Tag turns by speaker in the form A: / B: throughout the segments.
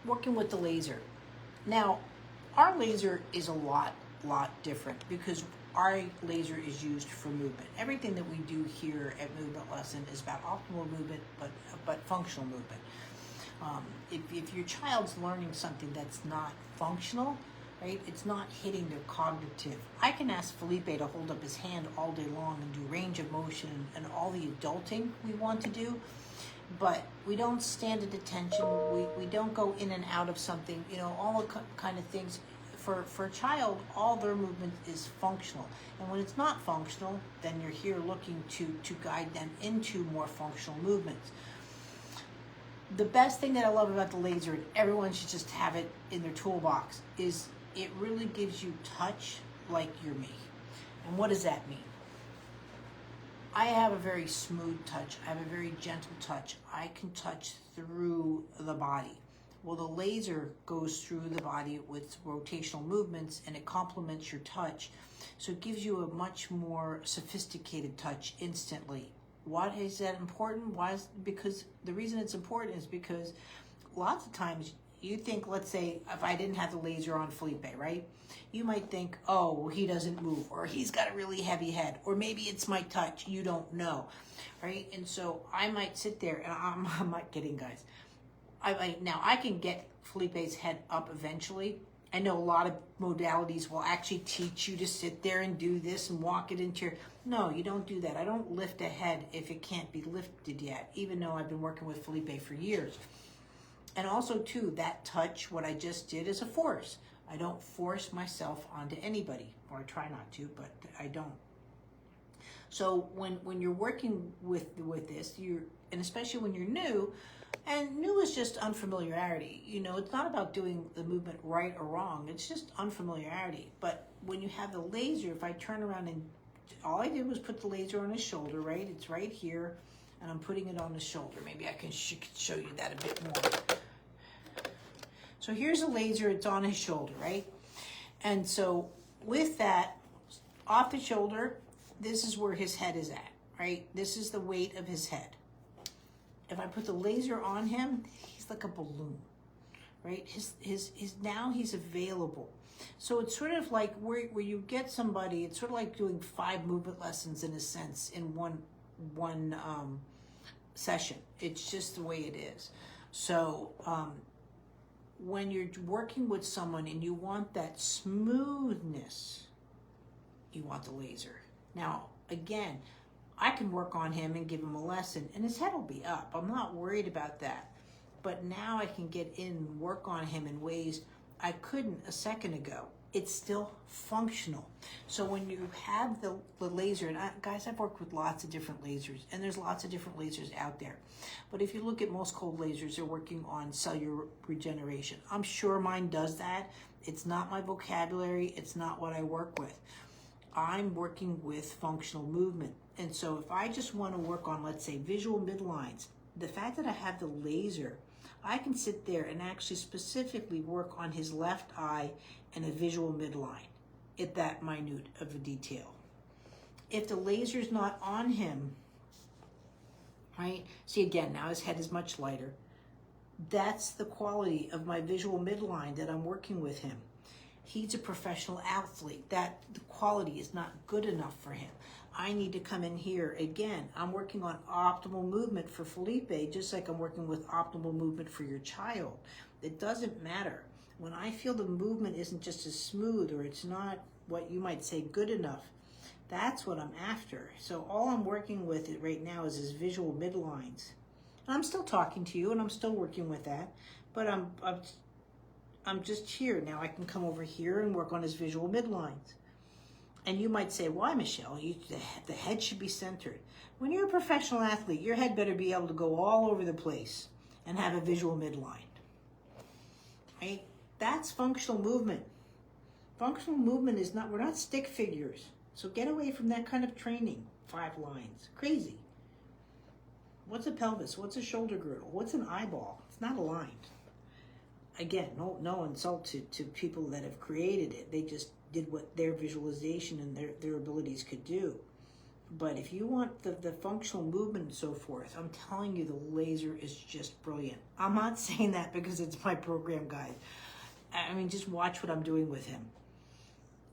A: working with the laser. Now, our laser is a lot different because our laser is used for movement. Everything that we do here at Movement Lesson is about optimal movement, but functional movement. If your child's learning something that's not functional, right, it's not hitting their cognitive. I can ask Felipe to hold up his hand all day long and do range of motion and all the adulting we want to do, but we don't stand at attention. We don't go in and out of something, all the kind of things. For a child, all their movement is functional. And when it's not functional, then you're here looking to guide them into more functional movements. The best thing that I love about the laser, and everyone should just have it in their toolbox, is it really gives you touch like you're me. And what does that mean? I have a very smooth touch. I have a very gentle touch. I can touch through the body. Well, the laser goes through the body with rotational movements, and it complements your touch. So it gives you a much more sophisticated touch instantly. Why is that important? Because the reason it's important is because lots of times you think, let's say, if I didn't have the laser on Felipe, right? You might think, oh, well, he doesn't move, or he's got a really heavy head, or maybe it's my touch. You don't know, right? And so I might sit there, and I'm not kidding, guys. Now, I can get Felipe's head up eventually. I know a lot of modalities will actually teach you to sit there and do this and walk it into your... No, you don't do that. I don't lift a head if it can't be lifted yet, even though I've been working with Felipe for years. And also, too, that touch, what I just did, is a force. I don't force myself onto anybody, or I try not to, but I don't. So when you're working with this, and especially when you're new, and new is just unfamiliarity. It's not about doing the movement right or wrong. It's just unfamiliarity. But when you have the laser, if I turn around and all I did was put the laser on his shoulder, right? It's right here, and I'm putting it on his shoulder. Maybe I can show you that a bit more. So here's a laser. It's on his shoulder, right? And so with that, off the shoulder, this is where his head is at, right? This is the weight of his head. If I put the laser on him, he's like a balloon, right? Now he's available. So it's sort of like where you get somebody, it's sort of like doing 5 movement lessons in a sense in one session. It's just the way it is. So when you're working with someone and you want that smoothness, you want the laser. Now, again, I can work on him and give him a lesson, and his head will be up. I'm not worried about that. But now I can get in and work on him in ways I couldn't a second ago. It's still functional. So when you have the laser, and guys, I've worked with lots of different lasers, and there's lots of different lasers out there. But if you look at most cold lasers, they're working on cellular regeneration. I'm sure mine does that. It's not my vocabulary. It's not what I work with. I'm working with functional movement. And so if I just want to work on, let's say, visual midlines, the fact that I have the laser, I can sit there and actually specifically work on his left eye and a visual midline at that minute of a detail. If the laser's not on him, right? See, again, now his head is much lighter. That's the quality of my visual midline that I'm working with him. He's a professional athlete. The quality is not good enough for him. I need to come in here. Again, I'm working on optimal movement for Felipe, just like I'm working with optimal movement for your child. It doesn't matter. When I feel the movement isn't just as smooth, or it's not what you might say good enough, that's what I'm after. So all I'm working with right now is his visual midlines. And I'm still talking to you, and I'm still working with that, but I'm just here. Now I can come over here and work on his visual midlines. And you might say, why, Michelle? The head should be centered. When you're a professional athlete, your head better be able to go all over the place and have a visual midline. Right? That's functional movement. Functional movement is not, we're not stick figures. So get away from that kind of training. 5 lines. Crazy. What's a pelvis? What's a shoulder girdle? What's an eyeball? It's not aligned. Again, no insult to people that have created it. They just did what their visualization and their abilities could do. But if you want the functional movement and so forth, I'm telling you, the laser is just brilliant. I'm not saying that because it's my program guide. I mean, just watch what I'm doing with him.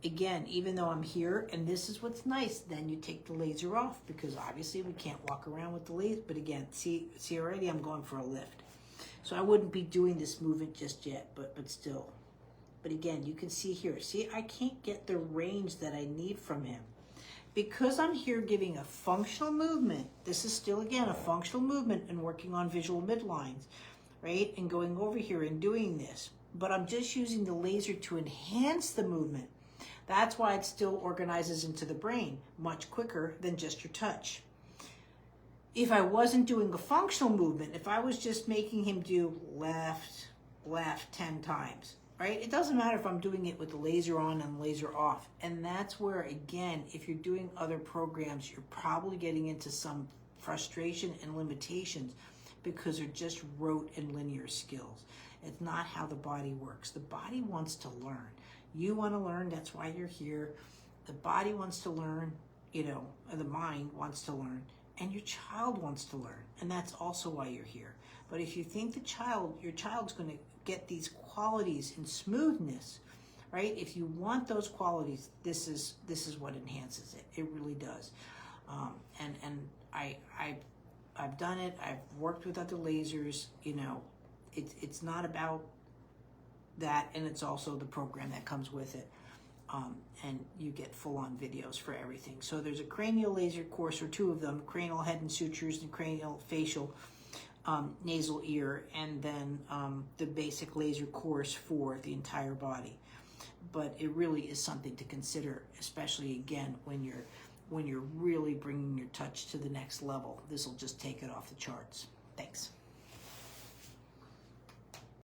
A: Again, even though I'm here, and this is what's nice, then you take the laser off, because obviously we can't walk around with the laser. But again, see already I'm going for a lift. So I wouldn't be doing this movement just yet, but still. But again, you can see here, see, I can't get the range that I need from him. Because I'm here giving a functional movement, this is still, again, a functional movement and working on visual midlines, right? And going over here and doing this. But I'm just using the laser to enhance the movement. That's why it still organizes into the brain much quicker than just your touch. If I wasn't doing a functional movement, if I was just making him do left, left 10 times, right? It doesn't matter if I'm doing it with the laser on and the laser off. And that's where, again, if you're doing other programs, you're probably getting into some frustration and limitations because they're just rote and linear skills. It's not how the body works. The body wants to learn. You want to learn, that's why you're here. The body wants to learn, you know, the mind wants to learn, and your child wants to learn, and that's also why you're here. But if you think your child's going to get these qualities and smoothness, right? If you want those qualities, this is what enhances it. It really does. And I've done it. I've worked with other lasers. You know, it's not about that, and it's also the program that comes with it. And you get full-on videos for everything. So there's a cranial laser course, or two of them, cranial head and sutures and cranial facial nasal ear, and then the basic laser course for the entire body. But it really is something to consider, especially again when you're really bringing your touch to the next level. This will just take it off the charts. Thanks.